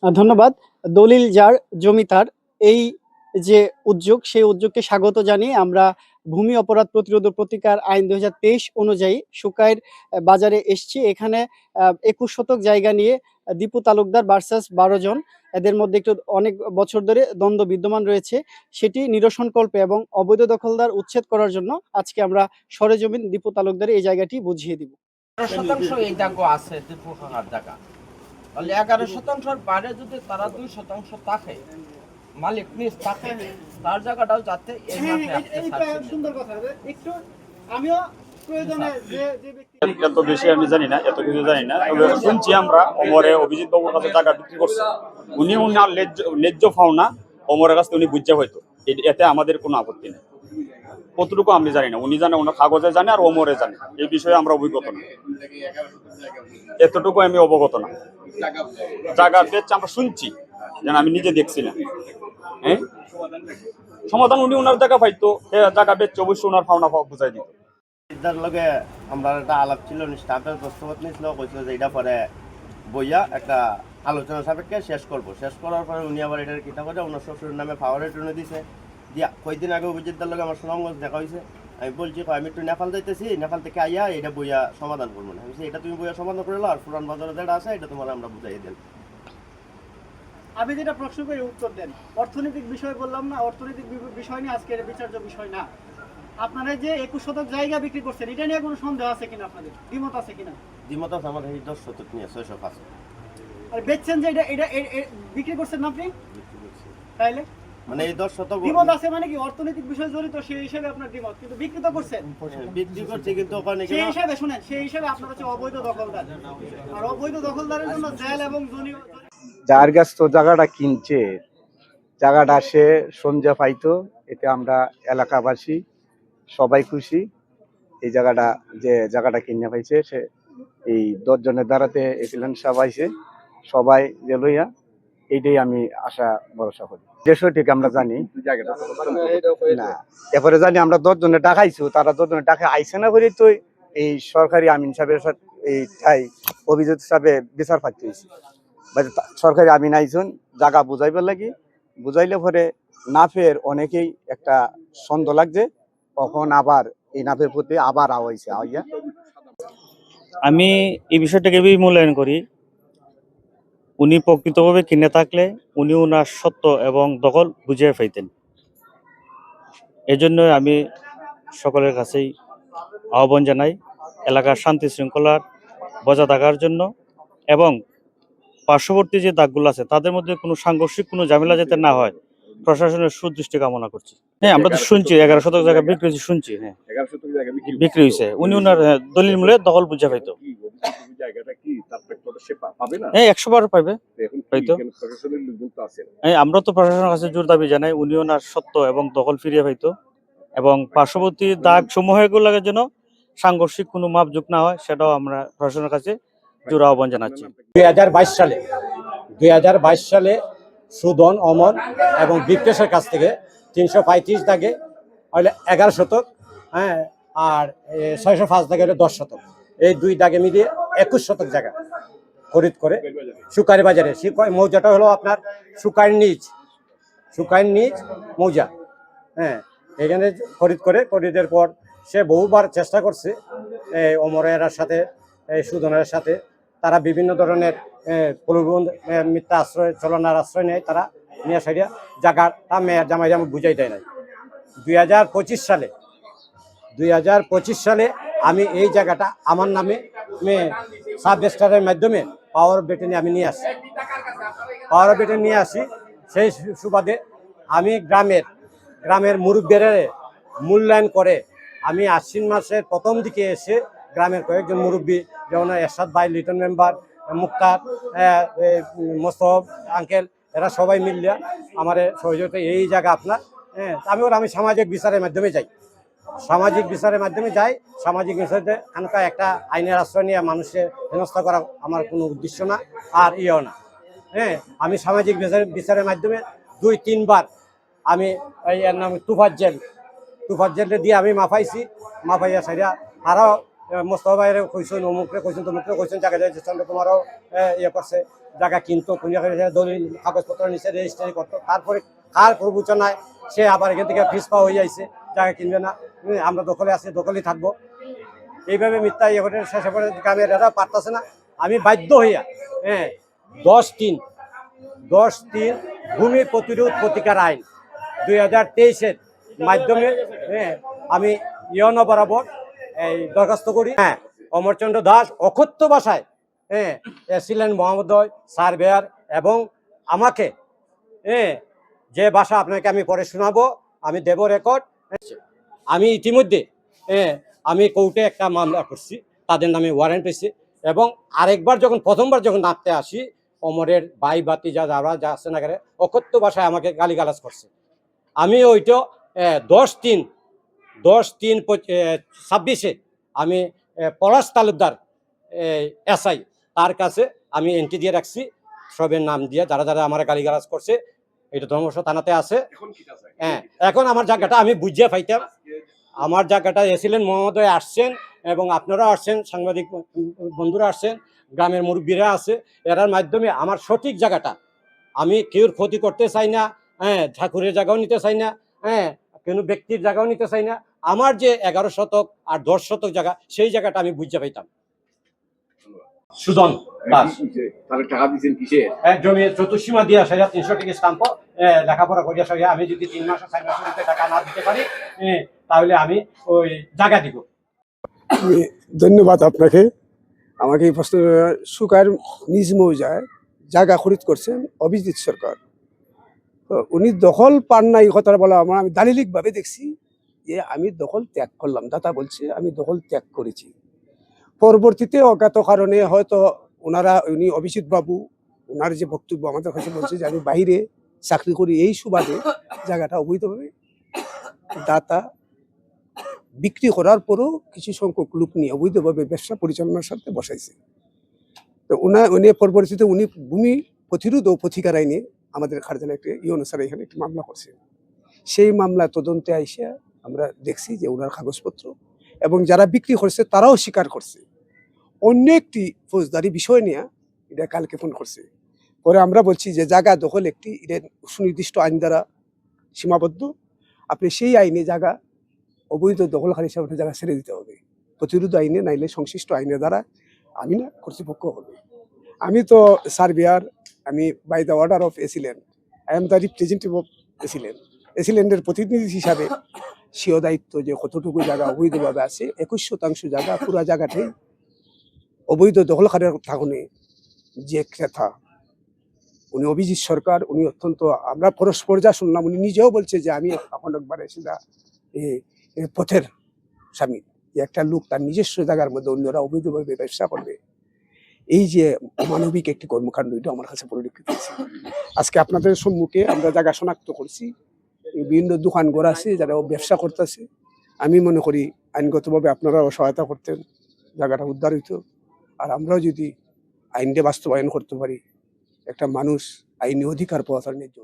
ধন্যবাদ। দলিল যার জমি তার, এই যে উদ্যোগ, সেই উদ্যোগকে স্বাগত জানিয়ে আমরা ভূমি অপরাধ প্রতিরোধ ও প্রতিকার আইন ২০২৩ অনুযায়ী শুকাইর বাজারে এসছি। এখানে ২১ শতক জায়গা নিয়ে দীপু তালুকদার ভার্সাস ১২ জন, এদের মধ্যে একটু অনেক বছর ধরে দ্বন্দ্ব বিদ্যমান রয়েছে। সেটি নিরসনকল্পে এবং অবৈধ দখলদার উচ্ছেদ করার জন্য আজকে আমরা সরেজমিন দীপু তালুকদারের এই জায়গাটি বুঝিয়ে দিব। ১১% এই জায়গা আছে দীপু কাকার জায়গা, তাহলে ১১%-র বাইরে যদি তারা ২% থাকে, মালিক নিজ থাকে, তার জায়গাটাও যাতে এই মাঠে আসতে চাচ্ছে। সুন্দর কথা। একটু আমিও প্রয়োজনে যে এত বেশি আমি জানি না, এত কিছু জানি না, তবে শুনছি আমরা ওমরে অভিজিৎ বাবুর কাছে টাকা বিক্রি করছে, উনি উনার ন্যায্য পাওনা ওমরের কাছে উনি বুঝছে হয়তো, এতে আমাদের কোনো আপত্তি নেই। কতটুকু আমি জানি না, উনি জানে, ওনার কাগজে জানে আর ওমরে জানে, এই বিষয়ে আমরা অভিজ্ঞত না, এতটুকু আমি অবগত না। জায়গা বেচছে আমরা শুনছি, যেন আমি নিজে দেখছি না। হ্যাঁ, সমাধান উনি ওনার জায়গা পাইতো, জায়গা বেচছে, অবশ্যই ওনার পাওনা বুঝাই দিত। এটার লগে আমরা একটা আলাপ ছিল, স্টাফের দস্তখত নিয়েছিল, কইছিল যে এটা পরে বইয়া একটা আলোচনা সাপেক্ষে শেষ করবো। শেষ করার পরে উনি আবার এটার কিতা করে ওনার শ্বশুরের নামে পাওয়ার রেটনে দিছে। দিয়া কয়েকদিন আগে অভিজিৎদার লগে আমার সুনামগঞ্জ দেখা হয়েছে। আমি বলছি আমি একটু নেপাল যাইতেছি, নেপাল থেকে আইয়া এটা বইয়া সমাধান করবো না। আমি এটা তুমি বইয়া সমাধান করে আর পুরান বাজারে যেটা আছে এটা তোমার আমরা বুঝাই দেন। আমি যেটা প্রশ্ন করি উত্তর দেন। অর্থনৈতিক বিষয় বললাম না, অর্থনৈতিক বিষয় নিয়ে আজকের বিচার্য বিষয় না। আপনারা যে ২১ শতক জায়গা বিক্রি করছেন, এটা নিয়ে কোনো সন্দেহ আছে কিনা, আপনাদের দ্বিমত আছে কিনা? দ্বিমত আছে আমার, এই ১০ শতক নিয়ে ৬০৫। আর বেচছেন যে এটা এটা বিক্রি করছেন না আপনি, তাইলে মানে এই ১০ শতক দ্বিমত আছে মানে কি অর্থনৈতিক বিষয় জড়িত, সেই হিসেবে আপনার দ্বিমত, কিন্তু বিক্রি তো করছেন। বিক্রি করছি কিন্তু ওখানে সেই হিসাবে শুনেন, সেই হিসাবে আপনার হচ্ছে অবৈধ দখলদার, আর অবৈধ দখলদারের জন্য জেল এবং যার কাছ তো জায়গাটা কিনছে, জায়গাটা সে সঞ্জা পাইতো, এতে আমরা এলাকাবাসী সবাই খুশি। এই জায়গাটা যে জায়গাটা কিনে পাইছে, সে এই ১০ জনের দ্বারাতে এসিলেন সবাইছে, সবাই যে লইয়া, এইটাই আমি আশা ভরসা করি। যে সঠিক আমরা জানি না, এরপরে জানি আমরা ১০ জনের ডাকাইছি, তারা ১০ জনের ডাকা আইসে না করে তো এই সরকারি আমিন সাহেবের সাথে এই অভিজিৎ সাহেবে বিচার পাইতে হয়েছে। সরকারি আমিন আইসন জায়গা বুঝাইবার লাগি, বুঝাইলে পরে নাফের অনেকেই একটা সন্দেহ লাগছে, তখন আবার এই নাফের প্রতি আবার আওয়াইছে আইয়া। আমি এই বিষয়টাকে মূল্যায়ন করি, উনি প্রকৃতভাবে কিনে থাকলে উনি ওনার সত্য এবং দখল বুঝিয়ে পাইতেন। এজন্য আমি সকলের কাছেই আহ্বান জানাই এলাকার শান্তি শৃঙ্খলার বজায় থাকার জন্য, এবং পার্শ্ববর্তী যে দাগগুলো আছে তাদের মধ্যে কোনো সাংঘর্ষিক কোনো ঝামেলা যাতে না হয়, প্রশাসনের সুদৃষ্টি কামনা করছি। হ্যাঁ, আমরা তো শুনছি ১১ শতক জায়গা বিক্রি হয়েছে, শুনছি। হ্যাঁ, বিক্রি হয়েছে, উনি ওনার দলিল মূলে দখল বুঝে পাইতো। হ্যাঁ, ১০০ বার পাইবে হয়তো। হ্যাঁ, আমরা তো প্রশাসনের কাছে জোর দাবি জানাই উনি ওনার সত্য এবং দখল ফিরিয়ে পাইতো, এবং পার্শ্ববর্তী দাগ সমূহের জন্য সাংঘর্ষিক কোনো মাপযোগ না হয়, সেটাও আমরা প্রশাসনের কাছে জোর আহ্বান জানাচ্ছি। ২০২২ সালে সুদন, অমর এবং বিক্রেশের কাছ থেকে ৩৩৫ দাগে হলে ১১ শতক, হ্যাঁ, আর ৬০৫ দাগে হলে ১০ শতক, এই দুই দাগে মিলিয়ে ২১ শতক জায়গা খরিদ করে শুকারি বাজারে। মৌজাটা হলো আপনার শুকাইর নিজ মৌজা। হ্যাঁ, এখানে খরিদের পর সে বহুবার চেষ্টা করছে অমরের সাথে, সুদনের সাথে, তারা বিভিন্ন ধরনের প্রলোভন, মিথ্যা আশ্রয়, চলনার আশ্রয় নেয়, তারা নিয়ে সাইডা জায়গাটা মেয়ের জামাই জামাই বুঝাই দেয় নাই। ২০২৫ সালে আমি এই জায়গাটা আমার নামে সাব রেজিস্ট্রারের মাধ্যমে পাওয়ার অফ বেটে আমি নিয়ে আসি। সেই সুবাদে আমি গ্রামের মুরব্বীরা মূল্যায়ন করে আমি আশ্বিন মাসের প্রথম দিকে এসে গ্রামের কয়েকজন মুরব্বী, যেমন এরশাদ ভাই, লিটন মেম্বার, মুক্তার, মোস্তফ আঙ্কেল, এরা সবাই মিলিয়া আমার সহযোগিতা এই জায়গা আপনার। হ্যাঁ, আমি সামাজিক বিচারের মাধ্যমে যাই, সামাজিক বিচারে খানকা একটা আইনের আশ্রয় নিয়ে মানুষের হেনস্থা করা আমার কোনো উদ্দেশ্য না, আর ইয়েও না। হ্যাঁ, আমি সামাজিক বিচারের মাধ্যমে ২-৩ বার আমি এর নাম তুফাত জেলে দিয়ে আমি মাফাইয়া সাইডা আরও মোস্তফা ভাইয়ের কইছেন, অমুকরে কইছেন, তমুকরে কইছেন, জায়গা যায় চন্দ্রকুমারও ইয়ে করছে, জায়গা কিনতো, দলিল কাগজপত্র নিচে রেজিস্ট্রি করতো, তারপরে কার প্রবচনায় সে আবার এখান থেকে ফিস পাওয়া হয়ে যাইছে, জায়গা কিনবে না, আমরা দখলে আছি, দখলেই থাকবো, এইভাবে মিথ্যা ইয়ে করে শেষে পরে গ্রামের এরা পারতেছে না। আমি বাধ্য হইয়া 10-3 ভূমি প্রতিরোধ প্রতিকার আইন 2023-এর মাধ্যমে আমি ইয়নো বরাবর এই দরখাস্ত করি। অমরচন্দ্র দাস অকথ্য ভাষায় এসেছিলেন মহোদয় সার্ভেয়ার, এবং আমাকে যে ভাষা আপনাকে আমি পরে শোনাবো, আমি দেব রেকর্ড। আমি ইতিমধ্যে আমি কোর্টে একটা মামলা করছি, তাদের নামে ওয়ারেন্ট পেয়েছি, এবং আরেকবার যখন প্রথমবার যখন নামতে আসি, অমরের ভাই বাতি যারা যা আছে না, অকথ্য ভাষায় আমাকে গালিগালাজ করছে। আমি ওইটা 10-3-26 আমি পলাশ তালুকদার এসআই তার কাছে আমি এন্ট্রি দিয়ে রাখছি, সবের নাম দিয়ে যারা যারা আমার গালিগালাজ করছে, এটা ধর্মস থানাতে আছে। এখন আমার জায়গাটা আমি বুঝিয়ে পাইতাম, আমার জায়গাটা এসেছিলেন মহোদয় আসছেন, এবং আপনারাও আসছেন, সাংবাদিক বন্ধুরা আসছেন, গ্রামের মুরব্বীরা আছে, এরার মাধ্যমে আমার সঠিক জায়গাটা, আমি কেউর ক্ষতি করতে চাই না, ঠাকুরের জায়গাও নিতে চাই না, কোনো ব্যক্তির জায়গাও নিতে চাই না, আমার যে 11 শতক আর 10 শতক জায়গা, সেই জায়গাটা আমি বুঝতে পাইতাম। সুজন দাস টাকা দিচ্ছেন কিসে? জমি চতুর্সীমা দিয়া 300 টাকা স্টাম্প, লেখাপড়া করিয়া সঙ্গে আমি যদি 3 মাস 4 মাস টাকা না দিতে পারি, তাহলে আমি ওই জায়গা দিব। ধন্যবাদ আপনাকে। আমাকে এই প্রশ্ন, সুকার নিজ মৌজায় জায়গা খরিদ করছেন অভিজিৎ সরকার, তো উনি দখল পান না, এই কথাটা বলা আমি দালিলিকভাবে দেখছি যে আমি দখল ত্যাগ করলাম, দাতা বলছে আমি দখল ত্যাগ করেছি। পরবর্তীতে অজ্ঞাত কারণে হয়তো উনি অভিজিৎ বাবু ওনার যে বক্তব্য আমাদের কাছে বলছে যে আমি বাইরে চাকরি করি, এই সুবাদে জায়গাটা অবৈধভাবে দাতা বিক্রি করার পরও কিছু সংখ্যক লোক নিয়ে অবৈধভাবে ব্যবসা পরিচালনার সাথে বসাইছে। তো উনি পরবর্তীতে উনি ভূমি প্রতিরোধ ও প্রতিকার আইনে আমাদের খারজানা একটা অনুসারে এখানে একটি মামলা করছে। সেই মামলা তদন্তে আইসে আমরা দেখছি যে ওনার কাগজপত্র এবং যারা বিক্রি করছে তারাও স্বীকার করছে। অন্য একটি ফৌজদারি বিষয় নিয়ে এটা কালকে ফোন করছে, পরে আমরা বলছি যে জায়গা দখল একটি এটা সুনির্দিষ্ট আইন দ্বারা সীমাবদ্ধ, আপনি সেই আইনে জায়গা অবৈধ দখলকারী হিসাবে জায়গা ছেড়ে দিতে হবে, প্রতিরোধ আইনে নাইলে সংশ্লিষ্ট আইনের দ্বারা আমি না কর্তৃপক্ষ হবে। আমি তো সার্ভেয়ার, আমি by the order of AC land, I am the representative of AC land, এসিল্যান্ডের প্রতিনিধি হিসাবে স্বীয় দায়িত্ব যে কতটুকু জায়গা অবৈধভাবে আছে, 21% জায়গা পুরা জায়গাটাই অবৈধ দখলকারীর থাকুনে যে ক্রেতা উনি অভিজিৎ সরকার, উনি অত্যন্ত, আমরা পরস্পর যা শুনলাম, উনি নিজেও বলছে যে আমি এখন একবার সেটা পথের স্বামী, যে একটা লোক তার নিজস্ব জায়গার মধ্যে অন্যরা অবৈধভাবে ব্যবসা করবে, এই যে অমানবিক একটি কর্মকাণ্ড, এটা আমার কাছে পরিলক্ষিত হয়েছে। আজকে আপনাদের সম্মুখে আমরা জায়গা শনাক্ত করছি, বিভিন্ন দোকান ঘর আছে যারা ব্যবসা করতেছে, আমি মনে করি আইনগতভাবে আপনারাও সহায়তা করতেন, জায়গাটা উদ্ধার হইতো, আর আমরাও যদি আইনটা বাস্তবায়ন করতে পারি, একটা মানুষ আইনি অধিকার পাওয়া তার ন্যায্য।